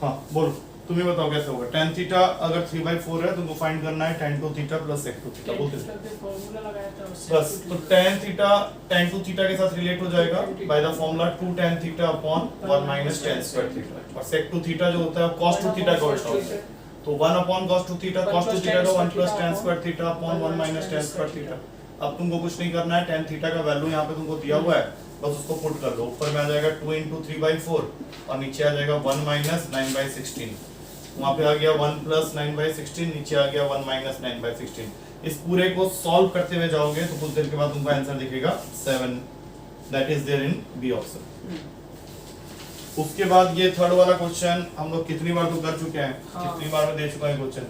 हाँ बोलो, तुम ही बताओ कैसे होगा। tan थीटा अगर 3/4 है तुमको फाइंड करना है tan 2 theta plus sec 2 theta. बोलते फॉर्मूला लगाया था बस, तो tan थीटा tan 2 थीटा के साथ रिलेट हो जाएगा by the formula 2 tan theta upon 1 minus tan square theta, और sec 2 थीटा जो होता है cos 2 थीटा का उल्टा होता है, तो 1 upon cos 2 theta, cos 2 theta का 1 plus tan square theta upon 1 minus tan square theta. अब तुमको कुछ नहीं करना है, tan थीटा का वैल्यू यहाँ पे तुमको दिया हुआ है, बस उसको पुट कर दो। ऊपर में आ जाएगा 2 into 3/4 और नीचे आ जाएगा 1 माइनस 9/16। वहाँ पे आ गया 1 प्लस 9/16, नीचे आ गया 1 माइनस 9/16। इस पूरे को सॉल्व करते हुए जाओगे तो कुछ देर के बाद तुमको आंसर दिखेगा 7, that is there in B option. उसके बाद ये थर्ड वाला क्वेश्चन हम लोग कितनी बार तो कर चुके हैं, कितनी बार में दे चुका है क्वेश्चन।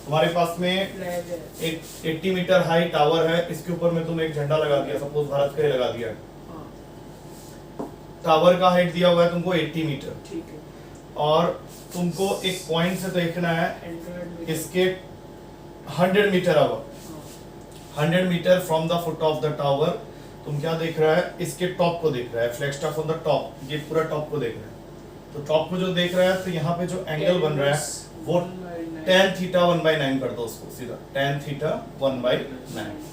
हमारे पास में एक 80 मीटर हाई टावर है, इसके ऊपर में तुम एक झंडा लगा दिया, सपोज भारत का ही लगा दिया। टावर का हाइट दिया हुआ है तुमको 80 मीटर, ठीक है, और तुमको एक पॉइंट से देखना है इसके 100 metre our, 100 metre from the foot of the tower. तुम क्या देख रहा है, इसके टॉप को देख रहा है, फ्लैगस्टाफ ऑन द टॉप, ये पूरा टॉप को देख रहा है। तो टॉप को जो देख रहा है, तो यहाँ पे जो एंगल बन रहा है वो tan थीटा 1/9 कर दो उसको सीधा, tan थीटा 1/9,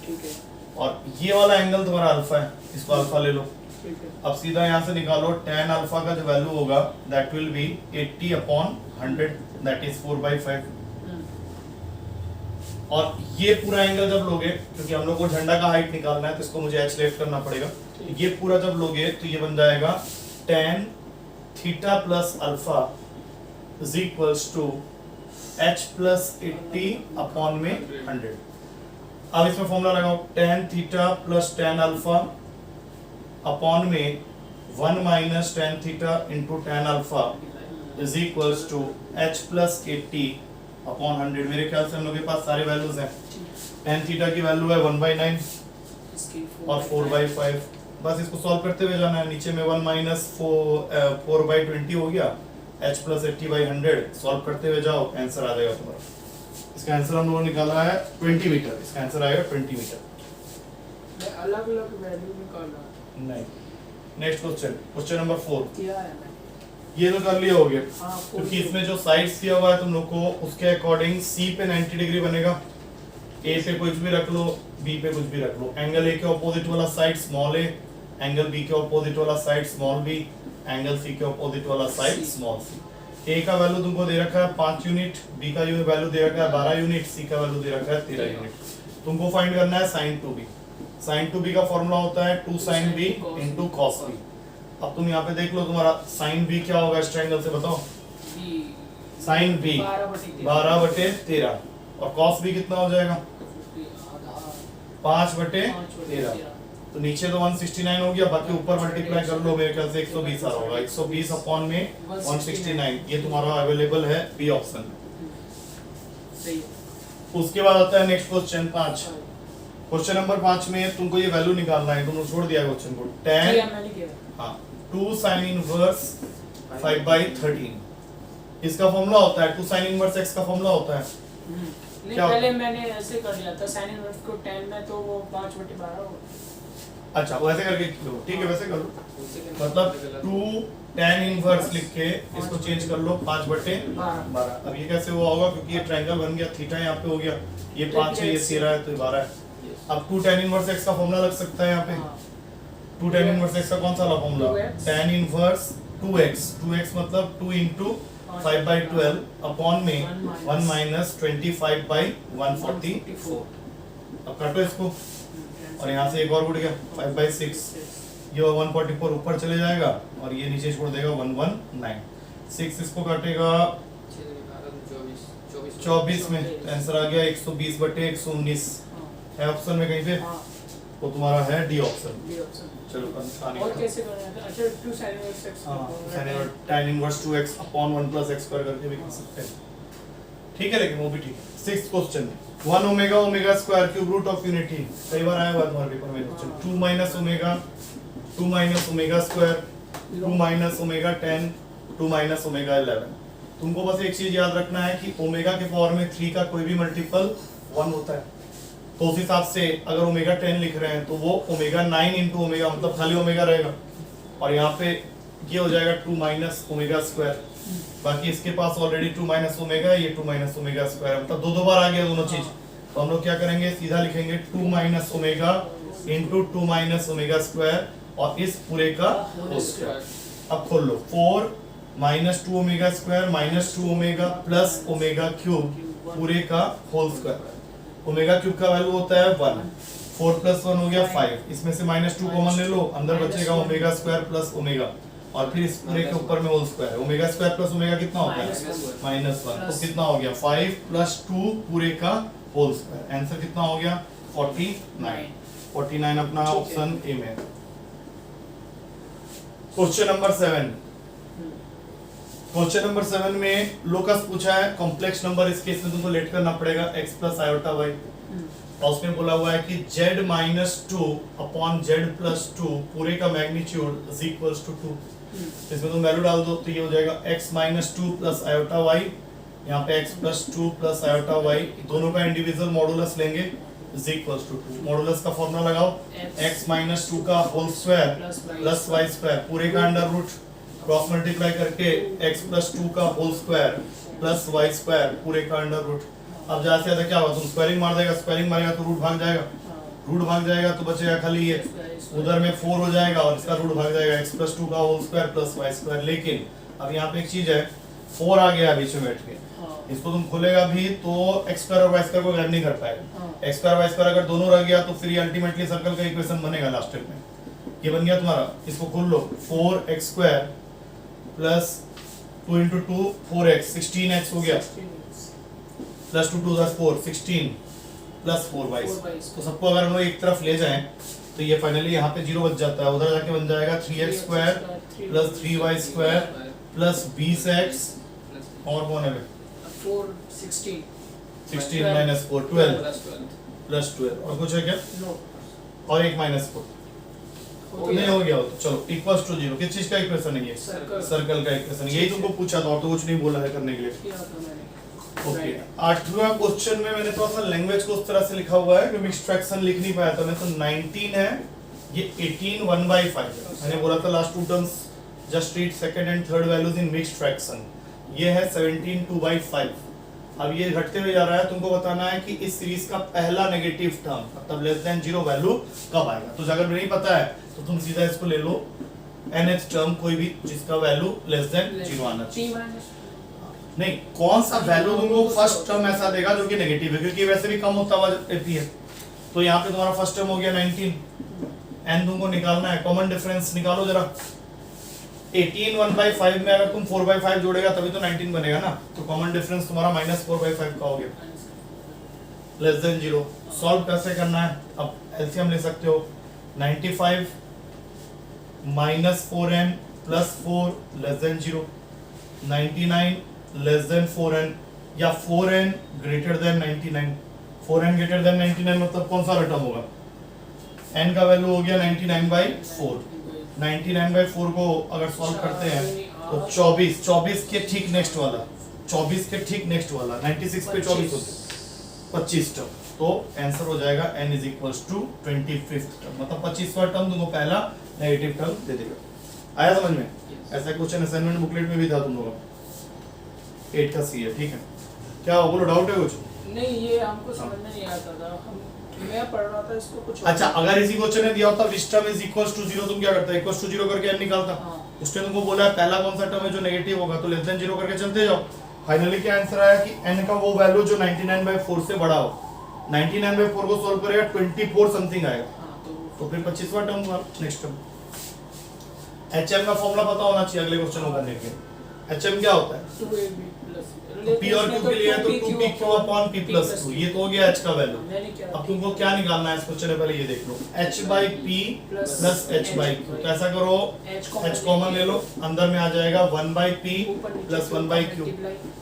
ठीक है, और ये वाला एंगल तुम्हारा अल्फा है, इसको अल्फा ले लो। ठीक है। अब सीधा यहाँ से निकालो, tan अल्फा का जो वैल्यू होगा that will be 80 upon 100, that is 4/5। और ये पूरा एंगल जब लोगे, क्योंकि हम लोग को झंडा का हाइट निकालना है तो इसको मुझे h लेफ्ट करना पड़ेगा, ये पूरा जब लोगे तो ये बन जाएगा tan theta plus alpha is equals to h plus 80 upon में 100। अब इसमें फॉर्मूला लगाओ, tan theta plus tan alpha upon में 1 minus tan theta into tan alpha is equals to h plus 80 upon 100। मेरे ख्याल से हम लोग के पास सारे वैल्यूज हैं। tan थीटा की वैल्यू है 1/9 और 4/5। बस इसको सॉल्व करते हुए जाना है। नीचे में 1 माइनस 4/20 हो गया, h प्लस 80/100 सॉल्व करते हुए जाओ, आंसर आ जाएगा तुम्हारा। इसका आंसर हम लोगों ने निकाला है 20 मीटर, इसका आंसर आएगा 20 मीटर। मैं अलग-अलग वैल्यू निकाल रहा हूं। नहीं, नेक्स्ट क्वेश्चन, क्वेश्चन नंबर 4। किया है मैंने, ये तो कर लिया हो गया, हाँ, क्योंकि इसमें जो साइड्स दिया हुआ है तुम लोग को, उसके अकॉर्डिंग C पे 90 डिग्री बनेगा, A पे कुछ भी रख लो, B पे कुछ भी रख लो। एंगल A के ऑपोजिट वाला side small a, angle B के ऑपोजिट वाला side small b, angle C के ऑपोजिट वाला साइड स्मॉल c। A का वैल्यू तुमको दे रखा है 5 यूनिट, B का वैल्यू दे रखा है 12 यूनिट, C का वैल्यू दे रखा है 13 यूनिट। तुमको फाइंड करना है sin 2b। sin 2b का फॉर्मूला होता है 2 sin b into cos b। अब तुम यहाँ पे देख लो, तुम्हारा sin b क्या होगा इस ट्रायंगल से, बताओ। sin b 12/13 और cos b कितना हो जाएगा 5/13। तो नीचे तो 169 हो गया, बाकी ऊपर मल्टीप्लाई कर लो, मेरे ख्याल से 120 आ रहा होगा। 120 अपॉन में 169, ये तुम्हारा अवेलेबल है बी ऑप्शन में। सही। उसके बाद आता है नेक्स्ट क्वेश्चन 5। क्वेश्चन नंबर 5 में तुमको ये वैल्यू निकालना है, तुमने छोड़ दिया क्वेश्चन को। tan हाँ 2 sin इनवर्स 5/13 इसका फॉर्मूला होता है। 2 sin इनवर्स x का फॉर्मूला होता है। नहीं, पहले मैंने ऐसे कर लिया था sin इनवर्स को 10 में, तो वो 5/12 होगा। अच्छा, वो ऐसे करके लो, ठीक है, वैसे कर लो। मतलब 2 tan इनवर्स लिख के इसको चेंज कर लो 5/12। अब ये कैसे हुआ होगा, क्योंकि ये ट्रायंगल बन गया, थीटा यहाँ पे हो गया, ये 5 है, ये 13 है, तो ये 12 है। अब 2 tan इनवर्स x का फॉर्मूला लग सकता है यहाँ पे। 2 tan इनवर्स x का कौन सा formula, tan inverse 2x। 2x मतलब 2 into 5/12 अपॉन में 1 माइनस 25/144। अब काटो इसको, और यहाँ से एक और उड़ गया 5/6, ये 144 ऊपर चले जाएगा और ये नीचे छोड़ देगा 119। 6 इसको काटेगा 24 में, आंसर आ गया 120/119 है ऑप्शन में कहीं पे, वो तुम्हारा है डी ऑप्शन। चलो और कैसे करना है? अच्छा 2 sin inverse x tan inverse 2x upon 1 plus x square करके भी कर सकते हैं, ठीक है, लेकिन वो भी ठीक है। 6th question, 1 omega omega square cube root of unity, कई बार आया हुआ तुम्हारे पेपर में question. 2 minus omega square, 2 minus omega 10, 2 minus omega 11। तुमको बस एक चीज याद रखना है कि ओमेगा के पावर में 3 का कोई भी मल्टीपल 1 होता है, तो उस हिसाब से अगर ओमेगा 10 लिख रहे हैं तो वो ओमेगा 9 इंटू ओमेगा, मतलब खाली ओमेगा रहेगा, और यहाँ पे ये हो जाएगा 2 माइनस ओमेगा स्क्वायर, बाकी इसके पास ऑलरेडी 2 माइनस ओमेगा है, ये 2 माइनस ओमेगा स्क्वायर, मतलब दो बार आ गया दोनों चीज। तो हम लोग क्या करेंगे, सीधा लिखेंगे 2 minus omega into 2 minus omega square और इस पूरे का होल स्क्वायर। अब खोल लो, 4 minus 2 omega square minus 2 omega plus omega cube पूरे का होल स्क्वायर। ओमेगा क्यूब का वैल्यू होता है 1, 4 प्लस 1 हो गया 5, इसमें से माइनस 2 कॉमन ले लो, अंदर बचेगा ओमेगा स्क्वायर प्लस ओमेगा और फिर इस पूरे के ऊपर में होल स्क्वायर है। ओमेगा स्क्वायर प्लस ओमेगा कितना होता है, -1, तो कितना हो गया 5 प्लस 2 पूरे का होल स्क्वायर। आंसर कितना हो गया 49 अपना ऑप्शन ए में। क्वेश्चन नंबर 7, क्वेश्चन नंबर 7 में लोकस पूछा है कॉम्प्लेक्स नंबर, इस केस में तुमको लेट करना पड़ेगा x प्लस आयोटा y, और उसमें बोला हुआ है कि z minus 2 upon z plus 2 पूरे का मैग्नीट्यूड इज इक्वल्स टू 2। इसमें तुम वैल्यू डाल दो तो ये हो जाएगा x minus 2 plus iota y, यहाँ पे x plus 2 plus iota y, दोनों का इंडिविजुअल मॉडुलस लेंगे इज इक्वल्स टू 2। मॉडुलस का फॉर्मूला लगाओ, x माइनस 2 का whole square plus y square पूरे का अंडर रूट क्रॉस मल्टीप्लाई करके x प्लस 2 का whole square plus y square पूरे का अंडर रूट। अब ज्यादा से ज्यादा क्या होगा, तुम स्क्वायरिंग मार देगा, स्क्वायरिंग मारेगा तो रूट भाग जाएगा, रूट भाग जाएगा तो बचेगा खाली ये, उधर में 4 हो जाएगा और इसका रूट भाग जाएगा, x प्लस 2 का whole square plus y square. लेकिन अब यहाँ पे एक चीज है, 4 आ गया बीच में बैठ के, इसको तुम खोलेगा भी तो x स्क्वायर और y स्क्वायर को ऐड नहीं कर पाएगा। x स्क्वायर y स्क्वायर अगर दोनों रह गया तो फिर ये अल्टीमेटली सर्कल का इक्वेशन बनेगा लास्ट स्टेप में। ये बन गया तुम्हारा, इसको खोल लो, 4x square plus 2 into 2 4x 16x हो गया, प्लस 2 2 4 16 प्लस 4y। तो सबको अगर हम लोग एक तरफ ले जाएं तो ये फाइनली यहाँ पे 0 बच जाता है, उधर जाके बन जाएगा 3x square plus 3y square plus 20x और कौन है 16 माइनस 4 12 प्लस 12 और कुछ है क्या, और एक माइनस 4 नहीं हो गया हो तो चलो इक्वल्स टू 0। किस चीज का इक्वेशन है ये, सर्कल का इक्वेशन। यही तुमको पूछा था और तो कुछ नहीं बोला है करने के लिए। ओके, 8वां क्वेश्चन में मैंने थोड़ा सा लैंग्वेज को उस तरह से लिखा हुआ है कि मिक्स्ड फ्रैक्शन लिख नहीं पाया था मैं, तो 19 है, ये 18 1/5 है। मैंने बोला था last two terms just read second and third values in mixed fraction. ये है 17 2/5। अब ये घटते हुए जा रहा है, तुमको बताना है कि इस सीरीज का पहला नेगेटिव टर्म मतलब लेस देन 0 वैल्यू कब आएगा। तो अगर नहीं पता है तो तुम सीधा इसको ले लो, nth टर्म कोई भी जिसका वैल्यू लेस देन 0 आना चाहिए। नहीं, कौन सा वैल्यू तुमको फर्स्ट टर्म ऐसा देगा जो कि नेगेटिव है, क्योंकि वैसे भी कम होता हुआ रहती है। तो यहाँ पे तुम्हारा फर्स्ट टर्म हो गया 19, n तुमको निकालना है, कॉमन डिफरेंस निकालो जरा। 18 1/5 में अगर तुम 4/5 जोड़ेगा तभी तो 19 बनेगा ना, तो कॉमन डिफरेंस तुम्हारा -4/5 का हो गया, लेस देन 0। सॉल्व कैसे करना है, अब एलसीएम ले सकते हो, 95 -4n plus 4 less than 0, 99 less than 4n या 4n greater than 99। 4n greater than 99 मतलब कौन सा टर्म होगा, n का वैल्यू हो गया 99/4। 99/4 को अगर सॉल्व करते हैं तो 24 के ठीक नेक्स्ट वाला, 24 के ठीक नेक्स्ट वाला 96 पे 24 होते 25 टर्म, तो आंसर हो जाएगा n is equals to 25th term, मतलब 25वां टर्म तुमको पहला नेगेटिव टर्म दे देगा। आया समझ में? ऐसा क्वेश्चन असाइनमेंट बुकलेट में भी था तुम लोगों का, 8 का सी है, ठीक है। क्या हो, बोलो, डाउट है कुछ? नहीं, ये हमको समझ में नहीं आता था, मैं पढ़ रहा था इसको कुछ। अच्छा, अगर इसी क्वेश्चन में दिया होता which term is equals to 0, तुम क्या करता, इक्वल्स टू 0 करके n निकालता। उसने तुमको बोला है पहला कौन सा टर्म है जो नेगेटिव होगा, तो लेस देन 0 करके चलते जाओ। फाइनली क्या आंसर आया कि n का वो वैल्यू जो 99/4 से बड़ा हो। 99/4 को सॉल्व करेगा 24 समथिंग आएगा, तो फिर 25वां टर्म हुआ नेक्स्ट टर्म। hm का फॉर्मूला पता होना चाहिए अगले क्वेश्चन को करने के। hm क्या होता है, 2ab प्लस p और q के लिए है तो 2pq अपॉन p प्लस 2, ये तो हो गया h का वैल्यू। अब तुमको क्या निकालना है इस क्वेश्चन में, पहले ये देख लो, h/p प्लस h/q। तो ऐसा करो, h कॉमन ले लो, अंदर में आ जाएगा 1/p प्लस 1/q।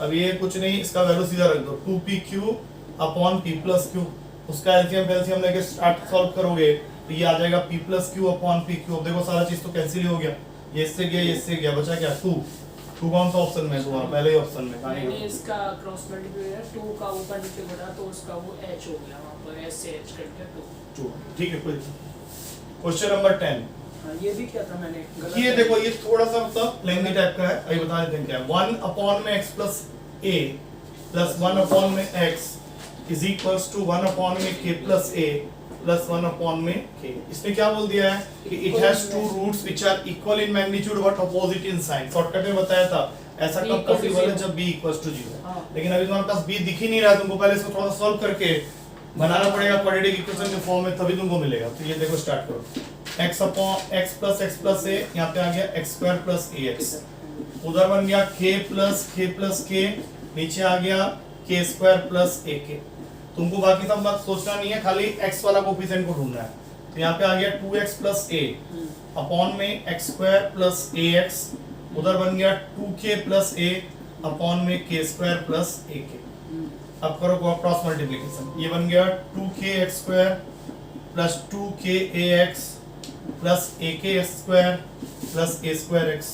अब ये कुछ नहीं, इसका वैल्यू सीधा रख दो, 2pq upon p plus q। उसका एलसीएम लेके स्टार्ट सॉल्व करोगे तो ये आ जाएगा p plus q upon pq। अब देखो सारा चीज तो कैंसिल ही हो गया, ये इससे गया, ये इससे गया, बचा क्या 2। 2 कौन सा ऑप्शन में है तुम्हारा, पहले ही ऑप्शन में मैंने इसका क्रॉस मल्टीप्लाई 2 का ऊपर नीचे बढ़ा तो उसका वो h हो गया, वहां पर s से h करके 2। ठीक है। कोई क्वेश्चन नंबर 10, हाँ, ये भी किया था मैंने गलत ये है। देखो ये थोड़ा सा मतलब लेंथी टाइप का है, अभी बता देते हैं क्या है। 1 अपॉन में x plus a plus 1 upon में x is equals to 1 upon में k plus a plus 1 upon में k। इसने क्या बोल दिया है कि it has two roots which are equal in magnitude but opposite in sign. Shortcut में बताया था ऐसा कब Equal to पॉसिबल है zero। जब b इक्वल्स टू 0। हाँ। लेकिन अभी तुम्हारे पास b दिख ही नहीं रहा है, तुमको पहले इसको थोड़ा सॉल्व करके बनाना पड़ेगा क्वाड्रेटिक इक्वेशन के फॉर्म में, तभी तुमको मिलेगा। तो ये देखो स्टार्ट करो, x upon x plus a, यहाँ पे आ गया x स्क्वायर प्लस ax, उधर बन गया k प्लस k, नीचे आ गया k स्क्वायर प्लस ak। तुमको बाकी सब बात सोचना नहीं है, खाली x वाला कोफिशिएंट को ढूंढना है। तो यहाँ पे आ गया 2x प्लस a अपॉन में x स्क्वायर प्लस ax, उधर बन गया 2k प्लस a अपॉन में k स्क्वायर प्लस ak। अब करो क्रॉस मल्टीप्लिकेशन, ये बन गया 2k x square plus 2k ax plus ak square plus a square x,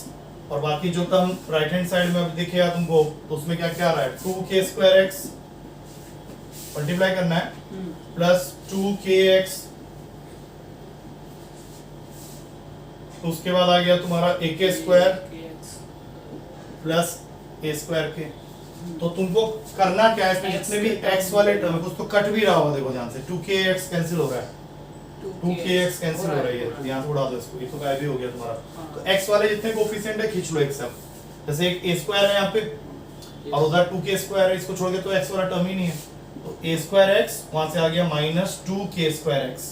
और बाकी जो टर्म राइट हैंड साइड में अभी दिखेगा तुमको, तो उसमें क्या क्या आ रहा है 2k स्क्वायर x मल्टीप्लाई करना है प्लस 2kx, तो उसके बाद आ गया तुम्हारा ak square plus a square के। तो तुमको करना क्या है, इसमें जितने भी x वाले टर्म है कुछ तो कट भी रहा होगा, देखो ध्यान से 2kx कैंसिल हो रहा है, 2kx कैंसिल हो रही है, यहाँ से उड़ा दो इसको, ये तो गायब ही हो गया तुम्हारा। तो x वाले जितने कोफिशिएंट है खींच लो एक सब, जैसे एक a स्क्वायर है यहाँ पे और उधर 2k स्क्वायर है, इसको छोड़ के तो x वाला टर्म ही नहीं है, तो a स्क्वायर x वहां से आ गया माइनस 2k स्क्वायर x।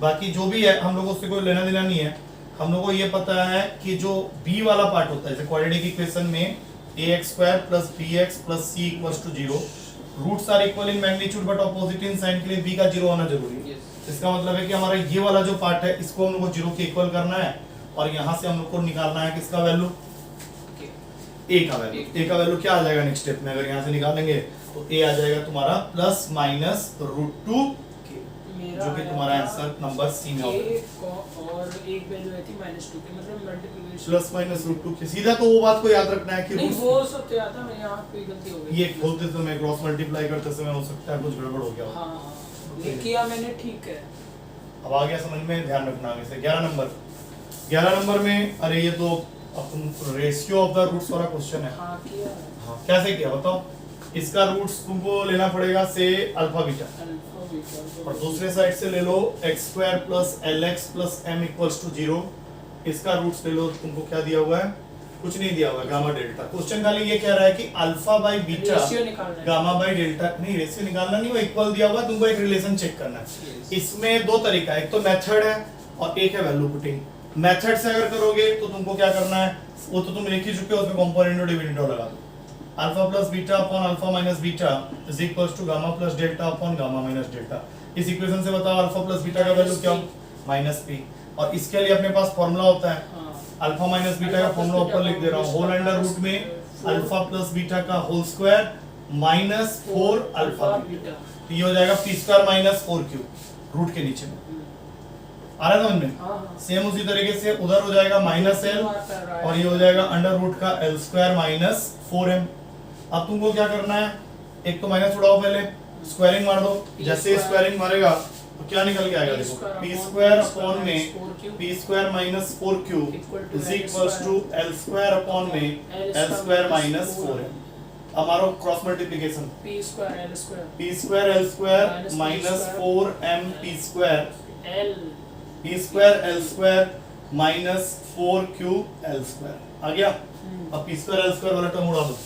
बाकी जो भी है हम लोगों से कोई लेना देना नहीं है, हम लोगों को ये पता है कि जो b वाला पार्ट होता है, जैसे क्वाड्रेटिक इक्वेशन में ax square plus bx plus c equals to 0, roots are equal in magnitude but opposite in sign के लिए b का 0 होना जरूरी है। इसका मतलब है कि हमारा ये वाला जो पार्ट है इसको हम लोग को 0 के इक्वल करना है, और यहाँ से हम लोग को निकालना है किसका वैल्यू, a का वैल्यू। a का वैल्यू क्या आ जाएगा नेक्स्ट स्टेप में, अगर यहाँ से निकालेंगे तो a आ जाएगा तुम्हारा प्लस माइनस √2 जो कि तुम्हारा आंसर नंबर सी में होगा। और एक वैल्यू आई थी -2 की, मतलब मल्टीप्लिकेशन प्लस माइनस √2 के सीधा, तो वो बात को याद रखना है कि नहीं, रूट्स वो सब तो याद था, मैं यहाँ पे गलती हो गई। ये खोलते समय क्रॉस मल्टीप्लाई करते समय हो सकता है कुछ गड़बड़ हो गया हो। हाँ, ये किया मैंने, ठीक है। अब आ गया समझ में, ध्यान रखना आगे से। 11 नंबर में, अरे ये तो अपन रेशियो ऑफ द रूट्स वाला क्वेश्चन है। हाँ, किया है। हाँ, कैसे किया बताओ। इसका रूट्स तुमको लेना पड़ेगा से अल्फा बीटा, अल्फा बीटा, और दूसरे साइड से ले लो x square plus lx plus m equals to 0। इसका रूट्स ले लो, तुमको क्या दिया हुआ है, कुछ नहीं दिया हुआ, गामा डेल्टा। क्वेश्चन खाली ये कह रहा है कि अल्फा बाय बीटा रेशियो निकालना है। गामा बाय डेल्टा, नहीं रेशियो निकालना नहीं, वो इक्वल दिया हुआ है, तुमको एक रिलेशन चेक करना है। इसमें दो तरीका है, एक तो मेथड है और एक है वैल्यू पुटिंग। मेथड से अगर करोगे तो तुमको क्या करना है, वो तो तुम लिख ही चुके हो, उसमें कंपोनेंट और डिविडेंड लगा दो। Alpha plus beta upon alpha minus beta is equals to gamma plus delta upon gamma minus delta. इस इक्वेशन से बताओ अल्फा प्लस बीटा का वैल्यू क्या, माइनस p, और इसके लिए अपने पास फॉर्मूला होता है अल्फा माइनस बीटा का फॉर्मूला ऊपर लिख दे रहा हूँ, होल अंडर रूट में अल्फा प्लस बीटा का whole square minus 4 alpha beta, तो ये हो जाएगा p square minus 4q root के नीचे में। आ रहा है समझ में। सेम उसी तरीके से उधर हो जाएगा माइनस l, और ये हो जाएगा अंडर रूट का l स्क्वायर माइनस 4m। अब तुमको क्या करना है, एक तो माइनस उड़ाओ, पहले स्क्वायरिंग मार दो, जैसे स्क्वायरिंग मारेगा तो क्या निकल के आएगा, देखो p स्क्वायर अपॉन में p square minus 4q is equals to l square upon में l स्क्वायर माइनस 4m। हमारा cross multiplication p square l square, p square l square minus 4m p square l p square l square minus 4q l square आ गया। अब p square l square वाला term उड़ा दो,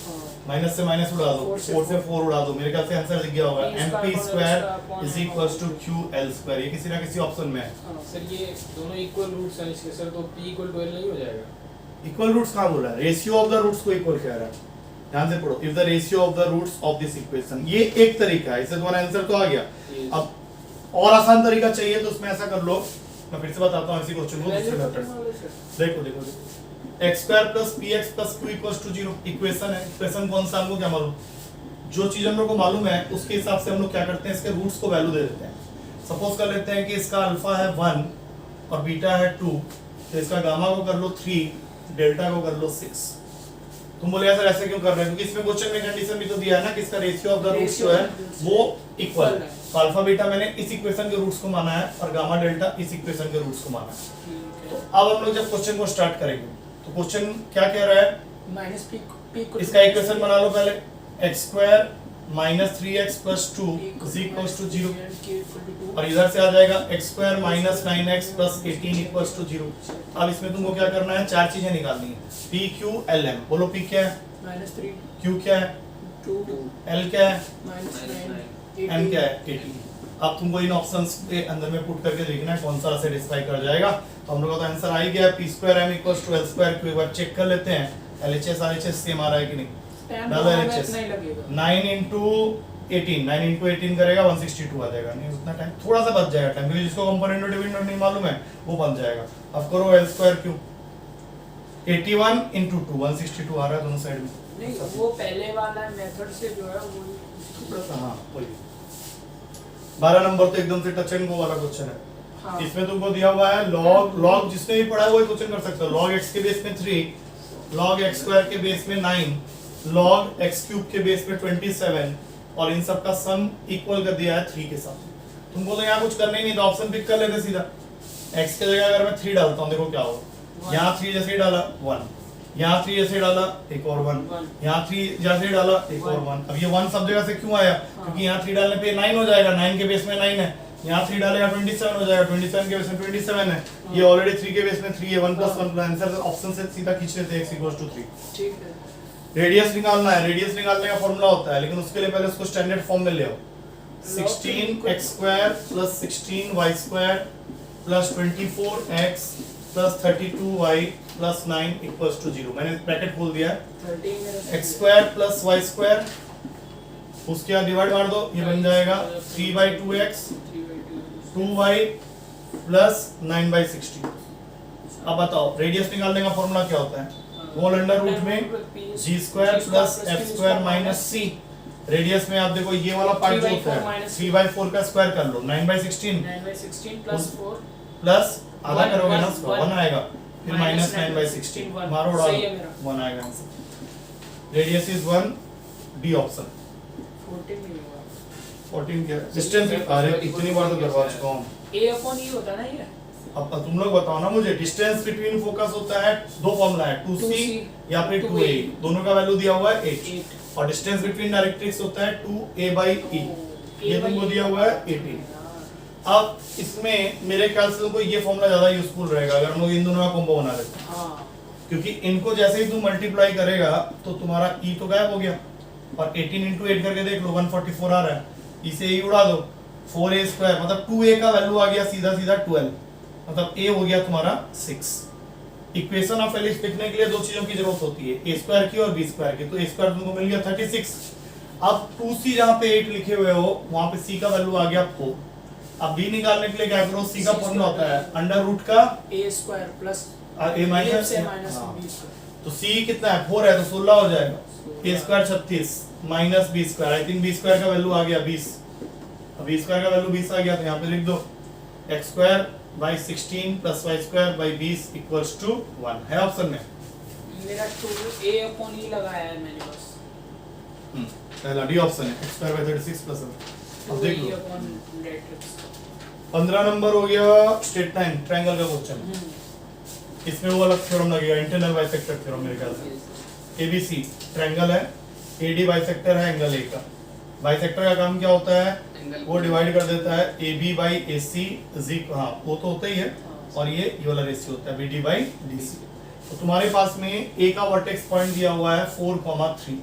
minus से minus उड़ा दो, 4 से 4 उड़ा दो, मेरे ख्याल से आंसर दिख गया होगा, mp square is equals to ql square. ये किसी ना किसी ऑप्शन में है। सर ये दोनों इक्वल रूट्स हैं इसके, सर तो p इक्वल टू l नहीं हो जाएगा। इक्वल रूट्स कहां बोल रहा है, रेशियो ऑफ द रूट्स को इक्वल कह रहा है, ध्यान से पढ़ो। If the ratio of the roots of this equation, ये एक तरीका है, इससे तुम्हारा आंसर तो आ गया। अब और आसान तरीका चाहिए तो उसमें ऐसा कर लो, मैं फिर से बताता हूं इसी क्वेश्चन को दूसरे मेथड से। देखो देखो x square plus px plus q equals to 0 equation है। इक्वेशन कौन सा हमको क्या मालूम, जो चीज हम लोग को मालूम है उसके हिसाब से हम लोग क्या करते हैं, इसके रूट्स को वैल्यू दे देते हैं। सपोज कर लेते हैं कि इसका अल्फा है 1 और बीटा है 2, तो इसका गामा को कर लो 3, डेल्टा को कर लो 6। तुम बोले सर ऐसे क्यों कर रहे हैं, क्योंकि इसमें क्वेश्चन में कंडीशन भी तो दिया है ना कि इसका रेशियो ऑफ द रूट्स जो है वो इक्वल है। तो अल्फा बीटा मैंने इस इक्वेशन के रूट्स को माना है और गामा डेल्टा इस इक्वेशन के रूट्स को माना है। तो अब हम लोग जब क्वेश्चन को स्टार्ट करेंगे तो क्वेश्चन क्या कह रहा है, माइनस पी इसका इक्वेशन बना लो पहले, x square minus 3x plus 2 is equal to 0, और इधर से आ जाएगा x square minus 9x plus 18 equal to 0। अब इसमें तुमको क्या करना है, चार चीजें निकालनी है, p q l m। बोलो p क्या है, -3 q क्या है, 2 l क्या है, -9 m क्या है, 18। अब तुमको इन ऑप्शंस के अंदर में पुट करके देखना है कौन सा सेटिस्फाई कर जाएगा। तो हम लोग का तो आंसर आ ही गया, p square m equal to l square q। एक बार चेक कर लेते हैं LHS RHS सेम आ रहा है कि नहीं। डालो LHS, 9 into 18, 9 into 18 करेगा 162 आ जाएगा। नहीं उतना टाइम, थोड़ा सा बच जाएगा टाइम, क्योंकि जिसको कंपोनेंट और डिविडेंड नहीं मालूम है वो बन जाएगा। अब करो l स्क्वायर क्यू, 81 into 2 162 आ रहा है दोनों साइड में। नहीं वो पहले वाला मेथड से जो है वो हाँ वही 12 नंबर तो एकदम से टच एंड गो वाला क्वेश्चन है। हाँ। इसमें तुमको दिया हुआ है log जिसने भी पढ़ा है वही क्वेश्चन कर सकते हो। log x के बेस में 3, log x स्क्वायर के बेस में 9, log x क्यूब के बेस में 27, और इन सब का सम इक्वल कर दिया है 3 के साथ। तुमको तो यहाँ कुछ करना ही नहीं, तो ऑप्शन पिक कर लेते सीधा। x की जगह अगर मैं 3 डालता हूँ, देखो क्या होगा, यहाँ 3 जैसे ही डाला 1, यहाँ 3 जैसे ही डाला एक और 1, यहाँ 3 जैसे ही डाला एक और 1। अब ये 1 सब जगह से क्यों आया, क्योंकि यहाँ 3 डालने पे 9 हो जाएगा, 9 के बेस में 9 है, यहाँ 3 डालेगा 27 हो जाएगा, 27 के बेस में 27 है, ये ऑलरेडी 3 के बेस में 3 है, 1 + 1 आंसर ऑप्शन से सीधा खींच लेते हैं x = 3। ठीक है। रेडियस निकालना है, रेडियस निकालने का फॉर्मूला होता है, लेकिन उसके लिए पहले उसको स्टैंडर्ड फॉर्म में ले आओ। 16x² + 16y² + 24x + 32y + 9 = 0। मैंने ब्रैकेट खोल दिया है, x² + y², उसके बाद डिवाइड मार दो, ये बन जाएगा 3/2x 2y + 9/60। अब बताओ रेडियस निकालने का फॉर्मूला क्या होता है, होल अंडर रूट में g² + f² - c। रेडियस में आप देखो ये वाला पार्ट जो होता है 3/4 का स्क्वायर कर लो, 9/16 + 4 प्लस आधा करोगे ना, 1 आएगा, फिर minus -9/16 1 मारो उड़ा सही है मेरा। 1 आएगा answer. Radius is 1, D option. 14 नहीं होगा। 14 क्या डिस्टेंस, अरे इतनी बार तो करवा चुका हूं। a/e होता ना ये। अब तुम लोग बताओ ना मुझे, डिस्टेंस बिटवीन फोकस होता है, दो फॉर्मूला है 2c या फिर 2a, दोनों का वैल्यू दिया हुआ है 8, और डिस्टेंस बिटवीन डायरेक्ट्रिक्स होता है 2a/e, ये तुमको दिया हुआ है 18। अब इसमें मेरे ख्याल से तुमको ये फॉर्मूला ज्यादा यूजफुल रहेगा अगर हम लोग इन दोनों का कॉम्बो बना लेते हैं, हाँ क्योंकि इनको जैसे ही तुम मल्टीप्लाई करेगा तो तुम्हारा e तो गायब हो गया, और 18 × 8 करके देख लो 144 आ रहा है, इसे e उड़ा दो, 4a² मतलब 2a का वैल्यू आ गया सीधा 12, मतलब a हो गया तुम्हारा 6। इक्वेशन ऑफ एलिप्स लिखने के लिए दो चीजों की जरूरत होती है, a² की और b² की। तो a² तुमको मिल गया 36। अब 2c जहां पे 8 लिखे हुए हो वहां पे c का वैल्यू आ गया 4। अब b निकालने के लिए क्या करो, c का फॉर्मूला होता है अंडर रूट का a² + a माइनस से हाँ। -b²। तो c कितना है 4 है, तो 16 हो जाएगा, a² 36 minus b², I think b² का वैल्यू आ गया 20। अब b² का वैल्यू 20 आ गया, तो यहाँ पे लिख दो x² / 16 + y² / 20 = 1 है ऑप्शन में। मेरा 2a/e लगाया है मैंने बस। पहला डी ऑप्शन है, x² / 36 + 1। अब देख लो 15 नंबर हो गया स्ट्रेट लाइन ट्रायंगल का क्वेश्चन। इसमें वो अलग थ्योरम लगेगा, इंटरनल बाइसेक्टर थ्योरम मेरे ख्याल से। ABC ट्रायंगल है, AD बाइसेक्टर है एंगल A का। बाइसेक्टर का काम क्या होता है, वो डिवाइड कर देता है AB/AC, हाँ वो तो होता ही है, और ये वाला रेशियो होता है BD/DC। तो तुम्हारे पास में A का वर्टेक्स पॉइंट दिया हुआ है 4,3,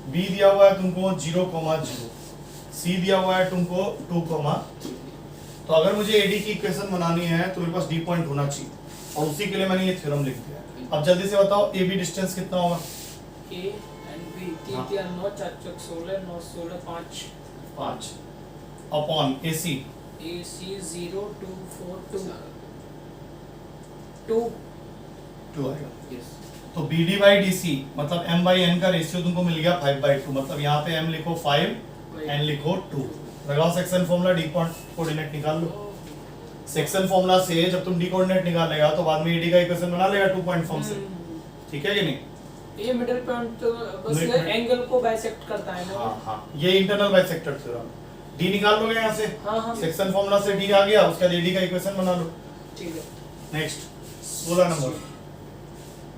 B दिया हुआ है तुमको 0,0, C दिया हुआ है तुमको 2,3। तो अगर मुझे AD की इक्वेशन बनानी है तो मेरे पास D पॉइंट होना चाहिए, और उसी के लिए मैंने ये थ्योरम लिख दिया। अब जल्दी से बताओ AB डिस्टेंस कितना होगा, A and B 3 3 9 4 4 16 9 16 5 5 upon AC AC 0 2 4 2 2 आएगा। तो BD/DC मतलब M/N का रेशियो तुमको मिल गया 5/2, मतलब यहाँ पे M लिखो 5, N लिखो 2। लगाओ सेक्शन फॉर्मूला, डी कोऑर्डिनेट निकाल लो। सेक्शन फॉर्मूला से जब तुम डी कोऑर्डिनेट निकालेगा तो बाद में AD का इक्वेशन बना लेगा 2 पॉइंट फॉर्म से, ठीक है कि नहीं। ये मिडिल पॉइंट तो बस Mid- एंगल को बाइसेक्ट करता है ना। हाँ ये इंटरनल बाइसेक्टर थ्योरम। डी निकाल लोगे यहाँ से, हाँ सेक्शन फॉर्मूला से डी आ गया, उसके बाद एडी का इक्वेशन बना लो। ठीक है। नेक्स्ट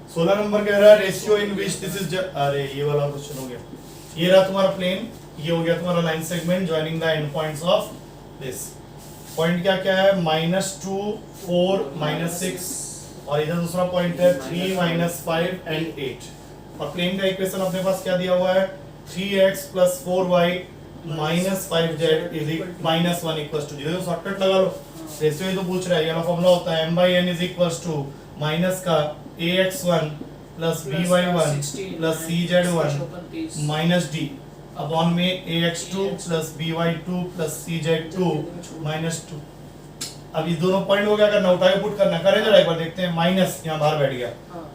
16 नंबर कह रहा है ratio in which this is, अरे ये वाला क्वेश्चन हो गया। ये रहा तुम्हारा प्लेन, ये हो गया तुम्हारा line segment joining the end points of this. Point क्या क्या है, -2 4 -6, और इधर दूसरा पॉइंट है 3 -5 एंड 8। और प्लेन का इक्वेशन अपने पास क्या दिया हुआ है, 3x + 4y - 5z is -1 equals to 0। Shortcut लगा लो, रेशियो ही तो पूछ रहा है। ये वाला फॉर्मूला होता है m/n is equals to minus का ax1 + by1 + cz1 minus d upon में ax2 + by2 + cz2 -2। अब ये दोनों पॉइंट हो गया, करना उठा के पुट करना, करें जरा एक बार देखते हैं। माइनस यहाँ बाहर बैठ गया,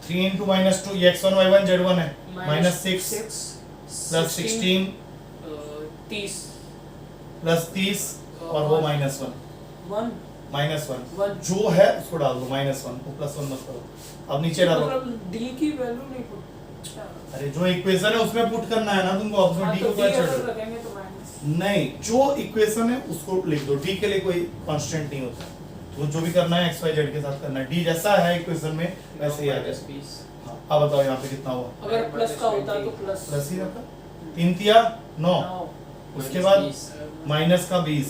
3 × -2 ये x1 y1 z1 है, -6 + 16 30 + 30 और वो -1 -1 जो है उसको डाल दो, -1 को +1 मत करो। अब नीचे डालो, मतलब d की वैल्यू नहीं पुट। अच्छा अरे जो इक्वेशन है उसमें पुट करना है ना तुमको, अब उसमें d को क्या छोड़ दो। रखेंगे तो माइनस नहीं, जो इक्वेशन है उसको लिख दो, d के लिए कोई कांस्टेंट नहीं होता, तो जो भी करना है x y z के साथ करना है। d जैसा है इक्वेशन में वैसे ही आ जाएगा। हाँ, अब बताओ यहाँ पे कितना हुआ, अगर प्लस का होता तो प्लस प्लस ही रखा, 3 तिया 9, उसके बाद माइनस का 20,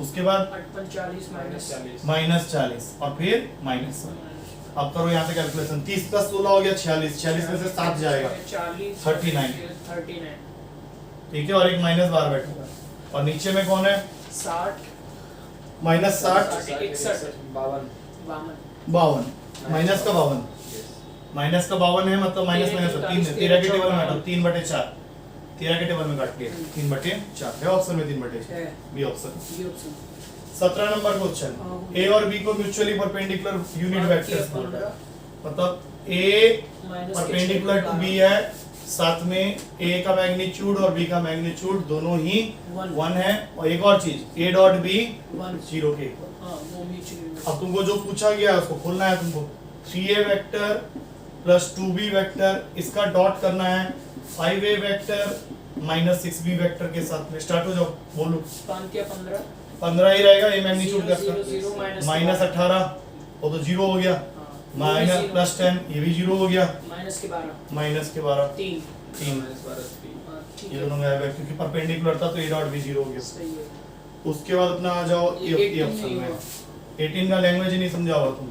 उसके बाद 40 -40 और फिर -1। अब करो यहाँ से कैलकुलेशन, 30 + 16 हो गया 46, 46 में से 7 जाएगा 39, ठीक है, और एक माइनस बार बैठेगा। और नीचे में कौन है, 60 -60 52, माइनस का 52, माइनस का 52 है, मतलब माइनस माइनस 3 13 के टेबल में हटाओ, 3/4 13 के टेबल में काट लिया, 3/4 है ऑप्शन में, 3/4 बी ऑप्शन। 17 नंबर क्वेश्चन, ए और बी को म्यूचुअली परपेंडिकुलर यूनिट वेक्टर्स बोल रहा है, मतलब ए परपेंडिकुलर टू बी है, साथ में ए का मैग्नीट्यूड और बी का मैग्नीट्यूड दोनों ही 1 है, और एक और चीज a डॉट b 0 के इक्वल। अब तुमको जो पूछा गया है उसको खोलना है तुमको, 3a vector plus 2b vector, इसका डॉट करना है 5a vector minus 6b vector के साथ में। स्टार्ट हो जाओ, बोलो। 15 ही रहेगा, ये मैग्नीट्यूड का माइनस 18 वो तो 0 हो गया, माइनस प्लस 10 ये भी 0 हो गया, माइनस के 12 3 ये दोनों गायब है क्योंकि परपेंडिकुलर था, तो a डॉट भी 0 हो गया। उसके बाद अपना आ जाओ ये ऑप्शन में, 18 का लैंग्वेज ही नहीं समझा होगा तुम।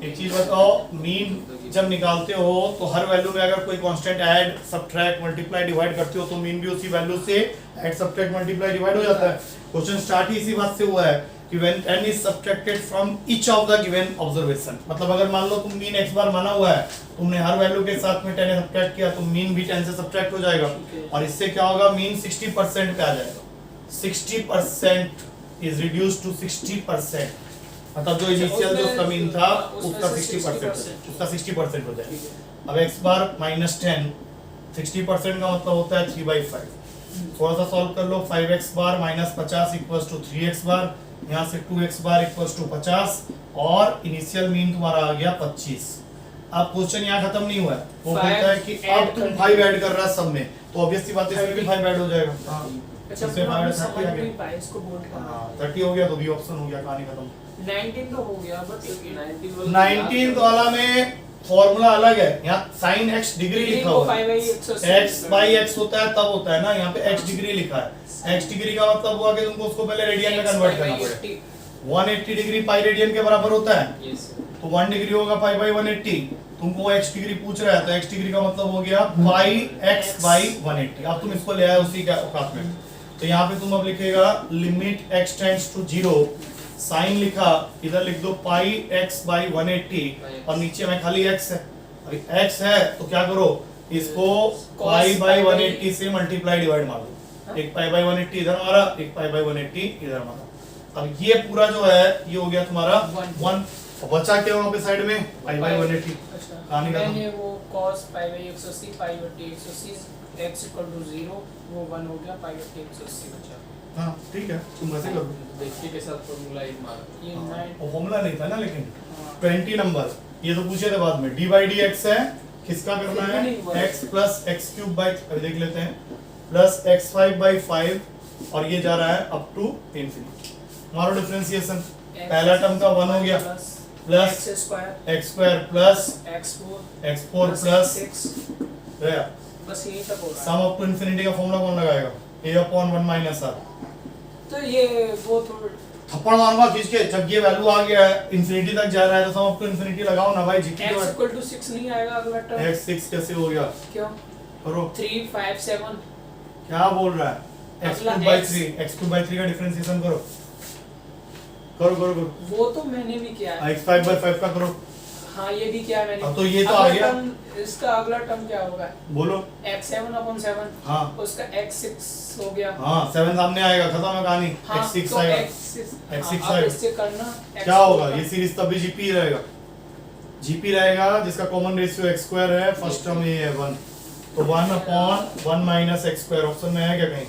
एक चीज बताओ, मीन जब निकालते हो तो हर वैल्यू में अगर कोई constant add subtract multiply divide करते हो तो मीन भी उसी वैल्यू से ऐड सब्ट्रैक्ट मल्टीप्लाई डिवाइड हो जाता है। क्वेश्चन स्टार्ट ही इसी बात से हुआ है कि when n is subtracted from each of the given observation, मतलब अगर मान लो तुम मीन x बार माना हुआ है, तुमने हर वैल्यू के साथ में 10 सब्ट्रैक्ट किया तो मीन भी 10 से सब्ट्रैक्ट हो जाएगा, और इससे क्या होगा, मीन 60% पे आ जाएगा। 60% is reduced to 60%, मतलब जो इनिशियल जो उसका मीन था उसका 60% हो जाएगा। अब x बार -10, 60% का मतलब होता है 3/5। थोड़ा सा सॉल्व कर लो, 5x bar -50 equals to 3x बार, यहाँ से 2x बार इक्वल्स टू 50, और इनिशियल मीन तुम्हारा आ गया 25। अब क्वेश्चन यहाँ खत्म नहीं हुआ है, वो कहता है कि अब तुम 5 ऐड कर रहा है सब में, तो ऑब्वियसली बात है इसमें भी 5 ऐड हो जाएगा। हाँ, अच्छा, इसमें 5 समझ 30 आ नहीं गया। पाए इसको बोर्ड का। हाँ 30 हो गया तो बी ऑप्शन हो गया, कहानी खत्म। 19 तो हो गया, बट 19 वाला में फॉर्मूला अलग है, यहाँ sin x डिग्री लिखा हुआ है, x/x होता है तब होता है ना, यहाँ पे x डिग्री लिखा है। x डिग्री का मतलब हुआ कि तुमको उसको पहले रेडियन में कन्वर्ट करना पड़ेगा। 180 डिग्री पाई रेडियन के बराबर होता है, तो 1 डिग्री होगा π/180। तुमको x डिग्री पूछ रहा है तो x डिग्री का मतलब हो गया πx/180। अब तुम इसको ले आए उसी का औकात में, तो यहाँ पे तुम अब लिखेगा limit x tends to 0, sine लिखा, इधर लिख दो πx/180, और नीचे में खाली x है। अभी x है तो क्या करो, इसको π/180 से मल्टीप्लाई डिवाइड मार दो, एक π/180 इधर मारा, एक π/180 इधर मारा। अब ये पूरा जो है ये हो गया तुम्हारा 1, बचा क्या वहाँ पे साइड में π/180। कहानी का मैंने वो cos π/180 π/180 x = 0, वो 1 हो गया, π/180 बचा। हाँ ठीक है, तुम वैसे कर दो। देखिए के साथ फॉर्मूला एक मार ये 9 वो फॉर्मूला नहीं था ना, लेकिन 20 नंबर ये तो पूछे थे बाद में, d/dx है किसका करना फिर भी नहीं हुआ। है x plus x cube by, देख लेते हैं, प्लस x5 बाई 5 और ये जा रहा है अप टू इंफिनिटी। मारो डिफरेंशिएशन, पहला टर्म का 1 हो गया plus x square plus x4 plus गया, बस यही तक होगा। सम अप टू इंफिनिटी का फॉर्मूला कौन लगाएगा, a अपॉन 1 माइनस r। तो ये वो थोड़ा थप्पड़ मारूंगा खींच के, जब ये वैल्यू आ गया है इंफिनिटी तक जा रहा है तो सम अप टू इंफिनिटी लगाओ ना भाई, जीपी x इक्वल टू 6 नहीं आएगा अगला टर्म। x 6 कैसे हो गया, क्यों? करो 3 5 7 क्या बोल रहा है, अगला x2 by x। 3 x2 by 3 का डिफरेंशिएशन करो करो करो करो, वो तो मैंने भी किया है। x5 by 5 का करो। हाँ ये भी किया है मैंने। अब तो ये तो आ अगला गया। टर्म, इसका अगला टर्म क्या होगा? बोलो। x7 upon 7, हाँ उसका x6 हो गया। हाँ 7 सामने आएगा, खत्म है कहानी। हाँ, x6 तो आएगा, x6 x6 हाँ, अब आएगा। इससे करना क्या होगा, ये सीरीज तब भी जीपी रहेगा, जीपी रहेगा जिसका कॉमन रेशियो x स्क्वायर है, फर्स्ट टर्म ये है 1, तो 1 upon 1 minus x square option में है क्या कहीं,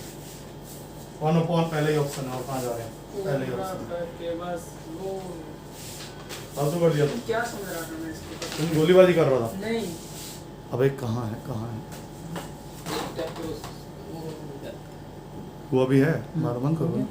1 अपॉन पहले ही ऑप्शन है, और कहाँ जा रहे हैं, पहले ही पूरा ऑप्शन करके बस वो फालतू कर दिया तुम, क्या समझ रहा था मैं इसको? तुम गोलीबाजी कर रहा था। नहीं अबे कहाँ है, कहाँ है, एक टाइप के वो वो अभी है, मारो बंद करो।